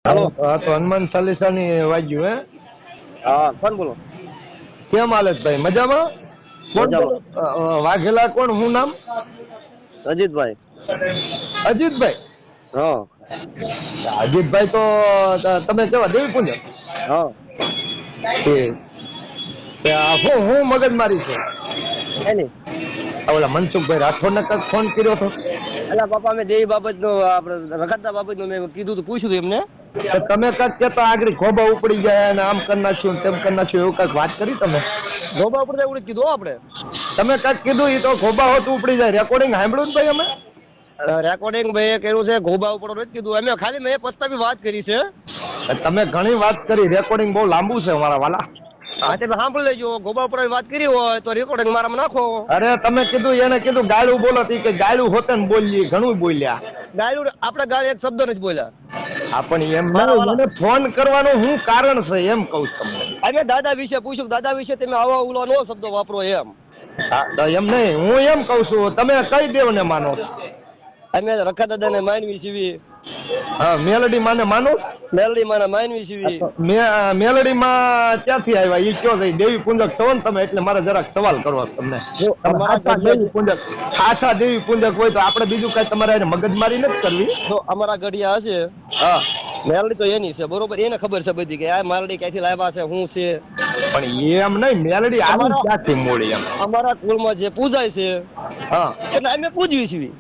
હાલો. હા તો હનુમાન ચાલીસાની વાગ્યું હે? હા કોણ બોલો? કેમ હાલે છે ભાઈ? મજામાં? કોણ મજામાં. વાઘેલા કોણ? શું નામ? અજીતભાઈ. અજીતભાઈ? હા અજીતભાઈ તો તમે કેવા દેવી પૂજક? હા હું મગજમારી છે? એની ઓલા મનસુખભાઈ રાઠોડને કંઈક ફોન કર્યો હતો? અલા બાપા મેં દેવી બાબતનું આપણે રખડતા બાબતનું મેં કીધું હતું, પૂછ્યું હતું એમને. તો તમે કંઈક કહેતા આગળ ખોબા ઉપડી ગયા અને આમ કરી નાખ્યું ને તેમ કરી નાખ્યું એવું કંઈક વાત કરી તમે? ગોબા ઉપર એવું કીધું હો આપણે. તમે કંઈક કીધું એ તો ખોબા હોતું ઉપડી જાય. રેકોર્ડિંગ સાંભળ્યું ને ભાઈ અમે? રેકોર્ડિંગ ભાઈ કર્યું છે, ગોબા ઉપર નથી કીધું અમે, ખાલી મેં પસ્તાવી વાત કરી છે. તમે ઘણી વાત કરી. રેકોર્ડિંગ બહુ લાંબુ છે મારા વાલા. હા તે સાંભળી લેજો. ગોબા ઉપર વાત કરી હોય તો રેકોર્ડિંગ મારામાં નાખો. અરે તમે કીધું એને કીધું ગાળું બોલો તી કે ગાળું હોતે ને બોલીએ ઘણું બોલ્યા. ગાયું આપણે ગાય એક શબ્દ નથી બોલ્યા. હા પણ એમ વાલા, વાલા. મને ફોન કરવાનું શું કારણ છે એમ કહું છું તમને. અમે દાદા વિશે પૂછ્યું, દાદા વિશે તમે આવા ઉલો નો શબ્દો વાપરો એમ. હા તો એમ નહીં, હું એમ કહું છું તમે કઈ દેવને માનો? અમે રખા દાદાને માનવી છીએ. હા મેલડી માને માનો? મેલડી માને માનવી છીએ. મેલડી માં ક્યાંથી આવ્યા એ કયો છે? દેવી પૂંજક છો ને તમે, એટલે મારે જરાક સવાલ કરવા છે તમને. જો અમારા સાચા દેવી પૂંજક, સાચા દેવી પૂંજક હોય તો આપણે બીજું કઈ તમારે એને મગજમારી નથી કરવી. જો અમારા ગઢિયા હશે, હા મેલડી તો એની છે બરોબર, એને ખબર છે બધી કે આ મારડી ક્યાંથી લાવ્યા છે, શું છે. પણ એમ નહીં, મેલડી આવી ક્યાંથી મૂળી એમ? અમારા કુળમાં જે પૂજાય છે હા એટલે અમે પૂજવી છીએ.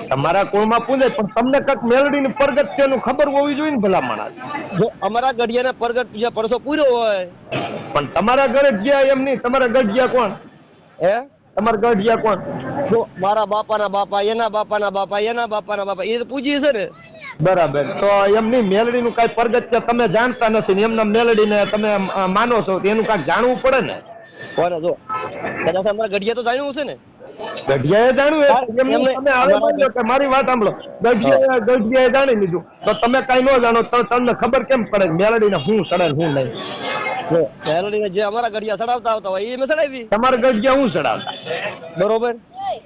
તમારા કુળમાં પૂજાય પણ તમને કંઈક મેલડીની પ્રગટ છે એનું ખબર હોવી જોઈએ ને ભલા માણસ. જો અમારા ગઢિયાને પ્રગટ જે પરસો પૂર્યો હોય. પણ તમારા ઘરે ગયા એમ નહીં, તમારા ગઢ ગયા કોણ? હે તમારા ગઢ ગયા કોણ? જો મારા બાપાના બાપા, એના બાપાના બાપા, એના બાપાના બાપા, એ તો પૂજી છે ને. બરાબર. તો એમ નહીં, મેલડીનું કાંઈ પ્રગટ છે તમે જાણતા નથી ને એમના મેલડીને તમે માનો છો તો એનું કાંઈક જાણવું પડે ને. કોને જો કદાચ અમારા ગઢિયા તો જાણ્યું છે ને. ગઢિયાએ જાણ્યું તમે હવે બોલ્યો કે મારી વાત સાંભળો. ગઢિયાએ જાણી લીધું તો તમે કાંઈ ન જાણો તો તમને ખબર કેમ પડે મેલડીને હું ચડે ને હું નહીં? જો મેલડીને જે અમારા ગઢિયા ચડાવતા આવતા હોય એ મેં ચડાવી. તમારા ગઢિયા હું ચડાવતા? બરોબર.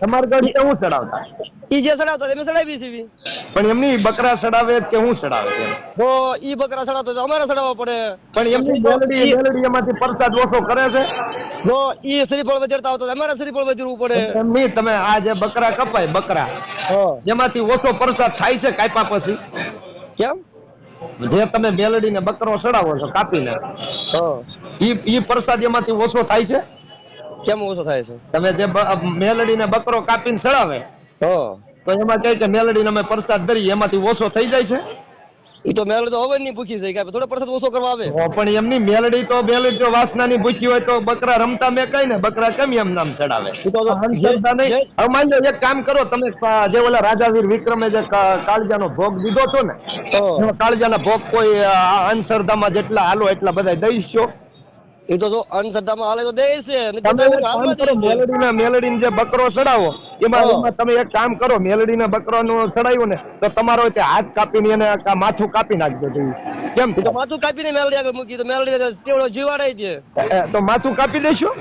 તમારા ગઢિયા હું ચડાવતા? ઈ જે ચડાવતા એ મેં ચડાવી છે. પણ એમની બકરા ચડાવે કે હું ચડાવે છે? તો ઈ બકરા ચડાવતો તો અમારે ચડાવવા પડે. પણ એમની મેલડી એમાંથી પ્રસાદ ઓછો કરે છે. જો ઈ શ્રીફળ વજરતા આવતો અમારે શ્રીફળ વજરવું પડે. એમની તમે આ જે બકરા કપાય બકરા જેમાંથી ઓછો પ્રસાદ થાય છે કાપ્યા પછી? કેમ? જે તમે મેલડીને બકરો ચડાવો છો કાપીને, ઈ પ્રસાદ એમાંથી ઓછો થાય છે? કેમ ઓછો થાય છે? તમે જે મેલડીને બકરો કાપીને ચડાવે તો એમાં કહે કે મેલડીને અમે પ્રસાદ ધરી, એમાંથી ઓછો થઈ જાય છે? ઈ તો મેલડી તો હવે ની ભૂખી છે કે થોડો પ્રસાદ ઓછો કરવા આવે. પણ એમની મેલડી તો વાસનાની ભૂખી હોય તો બકરા રમતા મેં કઈ ને બકરા કેમ એમ નામ ચડાવે? હવે માની લો એક કામ કરો તમે, જે ઓલા રાજાવીર વિક્રમે જે કાળજાનો ભોગ દીધો હતો ને, કાળજાના ભોગ કોઈ અંધશ્રદ્ધામાં જેટલા હાલો એટલા બધા દઈશો. એ તો જો અંધશ્રદ્ધામાં હાલે તો દે છે. મેલડીને જે બકરો ચડાવો એમાં તમે એક કામ કરો, મેલડીને બકરોનું ચડાવ્યું ને તો તમારો હાથ કાપીને એને માથું કાપી નાખજો. કેમ? તો માથું કાપીને મેલડી આગળ મૂકી તો મેલડી તેવડો જીવાડાય છે. તો માથું કાપી દેશો?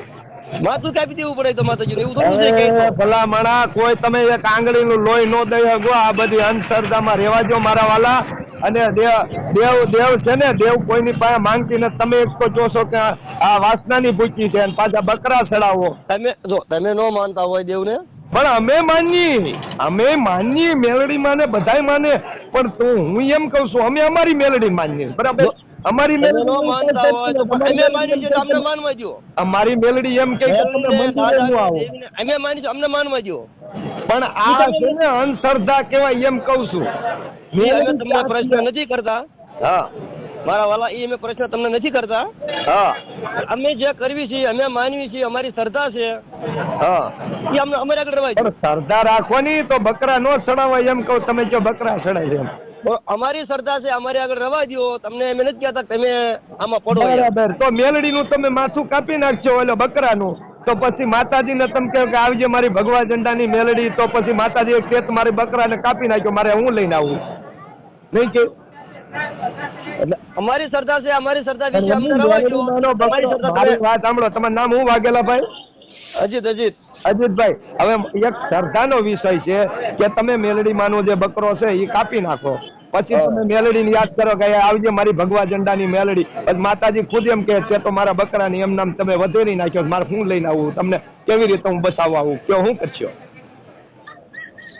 માથું કાપી દેવું પડે તો માતાજી એવું થોડું છે. ભલા માણા, કોઈ તમે એક આંગળીનું લોહી નો દઈ શકો. આ બધી અંધશ્રદ્ધામાં રહેવા દો મારા વાલા. અને દેવ છે ને, દેવ કોઈની પાસે માંગતી નથી. તમે એક તો જોશો કે આ વાસનાની ભૂખી છે અને પાછા બકરા ચડાવો. તમે નો માનતા હોય દેવને, પણ અમે માનીએ મેલડી માને, બધાય માને. પણ હું એમ કઉ છું અમે અમારી મેલડી માનીએ, બરાબર? અમારી મેલડી નો માનતા હોય તો અમે માની છે અમને માનવા દો. અમારી મેલડી એમ કે અમે માની છે અમને માનવા દો. પણ આ છે ને અંધશ્રદ્ધા કહેવાય એમ કઉ છું. અમે તમને પ્રશ્ન નથી કરતા. હા મારા વાલા, એ અમે પ્રશ્ન તમને નથી કરતા. હા અમે જે કરવી છીએ, અમે માનવી છીએ, અમારી શ્રદ્ધા છે. હા એ અમને અમારે આગળ રવાય. શ્રદ્ધા રાખવાની તો બકરા નો ચડાવાય એમ કહું. તમે જો બકરા ચડાય એમ અમારી શ્રદ્ધા છે, અમારી આગળ રવા દો. તમને એમ નથી કહેતા તમે આમાં પડો. બરાબર. તો મેલડીનું તમે માથું કાપી નાખશો એટલે બકરાનું, તો પછી માતાજીને તમે કહો કે આવજે મારી ભગવા ઝંડાની મેલડી, તો પછી માતાજી કે મારી બકરાને કાપી નાખ્યો, મારે હું લઈને આવું નહીં કે? એટલે અમારી શ્રદ્ધા છે, અમારી શ્રદ્ધા વિશે અમને રવા દો. મારી વાત સાંભળો. તમારું નામ હું વાઘેલા ભાઈ? અજીતભાઈ. હવે એક શ્રદ્ધાનો વિષય છે કે તમે મેલડી માનો જે બકરો છે એ કાપી નાખો. પછી તમે મેલડીને યાદ કરો કે આવજે મારી ભગવા ઝંડાની મેલડી. પછી માતાજી ખુદ એમ કે છે તો મારા બકરાની એમ નામ તમે વધેરી નાખ્યો, મારે શું લઈને આવું, તમને કેવી રીતે હું બસાવવા આવું, કયો શું કરશો?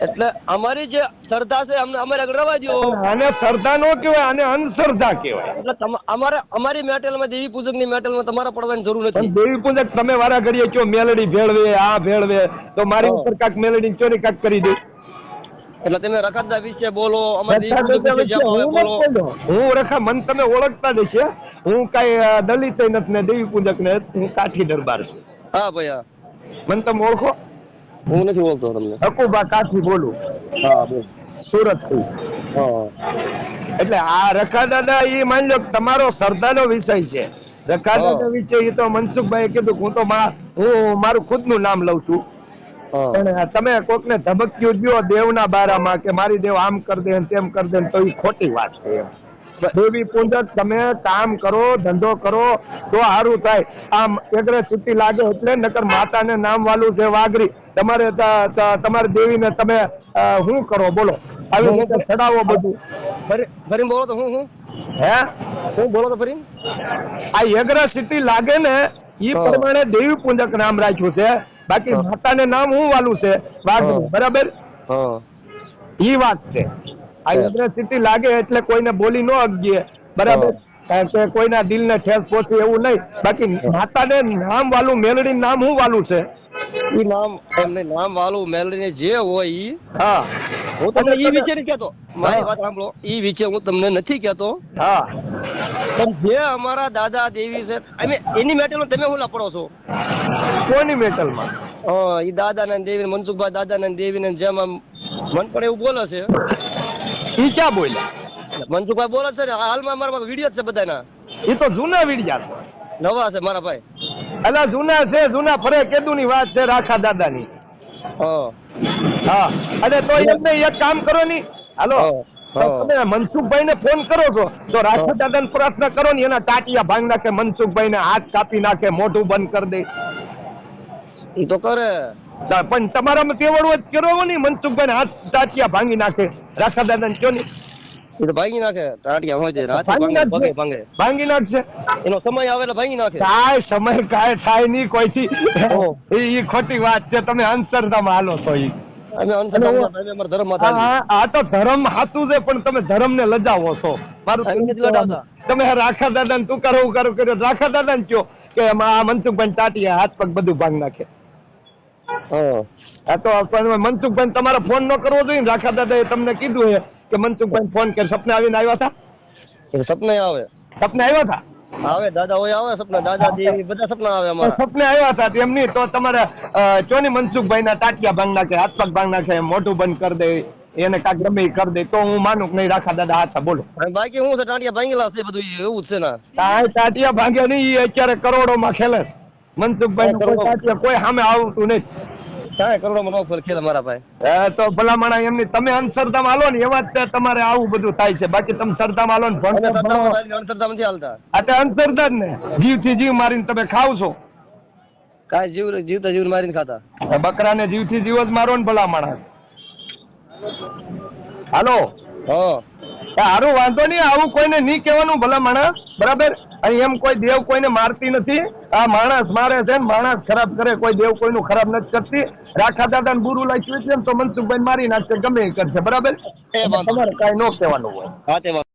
એટલે અમારી જે શ્રદ્ધા છે અમને અમારે આગળ રવા દો. આને શ્રદ્ધા નો કહેવાય, આને અંધશ્રદ્ધા કહેવાય. એટલે અમારી મેટલમાં દેવી પૂજકની મેટલમાં તમારે પડવાની જરૂર પણ નથી. દેવી પૂજક તમે વારા ઘડીએ કયો મેલડી ભેળવે, આ ભેળવે, તો મારી ઉપર કાંક મેલડી ચોરી કાંક કરી દે. એટલે તમે રખાતા વિશે બોલો, અમારી દેવી પૂજક વિશે જ્યાં હોય બોલો. હું રખા મન તમે ઓળખતા જ છે, હું કઈ દલિત નથી ને દેવી પૂજક ને, હું કાઠી દરબાર છું. હા ભાઈ હા. મને તમે ઓળખો? હું નથી ઓળખતો તમને. હકુબા કાઠી બોલું. હા બોલ. સુરત થી. હા. એટલે આ રખા દાદા એ માની લો કે તમારો શ્રદ્ધાનો વિષય છે. રખા દાદા વિશે એ તો મનસુખભાઈએ કીધું, હું તો હું મારું ખુદનું નામ લઉં છું. પણ તમે કોકને ધબક્યું દ્યો દેવના બારામાં કે મારી દેવ આમ કરી દે તેમ કરી દે, તો એ ખોટી વાત છે. એમ દેવી પૂજક તમે કામ કરો, ધંધો કરો તો સારું થાય. આમ એકરે છૂટી લાગે એટલે, નકર માતાને નામ વાલું છે વાઘરી, તમારે તમારી દેવીને તમે શું કરો બોલો, આવી રીતે ચડાવો બધું. ફરી બોલો તો હું હે હું બોલો તો ફરી. આ એગ્રેસિટી લાગે ને એ પ્રમાણે દેવી પૂજક નામ રાખ્યું છે, બાકી માતાને નામ હું વાલું છે વાઘરી, બરાબર? ઈ વાત છે. આ એગ્રેસિટી લાગે એટલે કોઈને બોલી ન અગીએ, બરાબર? કારણ કે કોઈના દિલને ઠેસ પહોંચે એવું નહીં. બાકી માતાને નામ વાલું, મેલડી નામ હું વાલું છે ઈ નામ એમને નામ વાલું મેલડીને જે હોય ઈ. હા, હું તમને ઈ વિશે નથી કહેતો, મારી વાત સાંભળો. ઈ વિશે હું તમને નથી કહેતો. હા, પણ જે અમારા દાદા દેવી છે એની મેટલમાં તમે હું લપડો છો? કોની મેટલમાં? ઈ દાદાના દેવી, મનસુખભાઈ દાદાના દેવીને જેમ આમ મન પડે એવું બોલે છે. ઈ ક્યાં બોલ્યા? મનસુખભાઈ બોલે છે ને, હાલમાં અમારા વિડીયો છે બધાના. એ તો જૂના વિડિયા છે, નવા છે મારા ભાઈ. અલા જૂના છે, જૂના ફરે કેદુની વાત છે રાખા દાદાની. હા, અને તો એમને એક કામ કરો ની, હાલો તમે મનસુખભાઈ ને ફોન કરો છો તો રાખા દાદાને પ્રશ્ન કરો ને, એના ટાટિયા ભાંગ નાખે, મનસુખભાઈ ને હાથ કાપી નાખે, મોઢું બંધ કરી દે. એ તો કરે, પણ તમારામાં તેવડવો જ કરો ને, મનસુખભાઈ ને હાથ ટાટિયા ભાંગી નાખે, રાખા દાદાને કયો ને. એ તો ભાંગી નાખે ટાટિયા હોય છે, રાતે ભાંગે ભાંગી નાખશે. એનો સમય આવે એટલે ભાંગી નાખે. કાંઈ સમય કાંઈ થાય નહીં કોઈથી. એ ખોટી વાત છે, તમે અંધશ્રદ્ધામાં હાલો છો. આ તો ધર્મ સાચું છે, પણ તમે ધર્મ ને લજાવો છો. મારું તમે રાખા દાદા ને તું કરો કર્યો, રાખા દાદા ને કયો કે આ મનસુખભાઈ ટાટિયા હાથ પગ બધું ભાંગ નાખે. આ તો મનસુખભાઈ તમારે ફોન ન કરવો જોઈએ. રાખા દાદા એ તમને કીધું છે કે મનસુખભાઈ ફોન કરે. સપને આવીને આવ્યા હતા? સપને આવે, સપને આવ્યા હતા? આવે દાદા હોય, આવે સપના, દાદા દેવી બધા સપના આવે અમારા. સપને આવ્યા હતા એમ નહીં તો તમારે ચોની મનસુખભાઈ ના ટાટિયા ભાંગ નાખે, હાથ પગ ભાંગ નાખે, મોઢું બંધ કરી દે, એને કાંક ગમે કરી દે, તો હું માનું કે નહીં રાખા દાદા હાથ બોલો. બાકી હું છે ટાટિયા ભાંગેલા છે બધું એવું જ છે ને. કાંઈ ટાટિયા ભાંગે નહીં, એ અત્યારે કરોડોમાં ખેલે. મનસુખભાઈ ટાટિયા કોઈ સામે આવતું નહીં. કાંઈ કરોડોમાં ન ખેલે મારા ભાઈ. તો ભલામણા એમની તમે અંધશ્રદ્ધામાં હાલો ને એવા જ તમારે આવું બધું થાય છે. બાકી તમે શ્રદ્ધામાં હાલો ને અંધશ્રદ્ધા નથી હાલતા. આ તે અંધશ્રદ્ધા જ ને, જીવથી જીવ મારીને તમે ખાવ છો. કાંઈ જીવતા જીવ મારીને ખાતા. બકરાને જીવથી જીવ જ મારો ને ભલામણા. હાલો સારું, વાંધો નહીં, આવું કોઈને નહીં કહેવાનું ભલામણા, બરાબર? અહીં એમ કોઈ દેવ કોઈને મારતી નથી. આ માણસ મારે છે ને માણસ ખરાબ કરે, કોઈ દેવ કોઈનું ખરાબ નથી કરતી. રાખા દાદા ને બુરું લાગ્યું છે તો મનસુખભાઈ મારી નાખશે, ગમે એ કરશે, બરાબર? તમારે કાંઈ ન કહેવાનું હોય.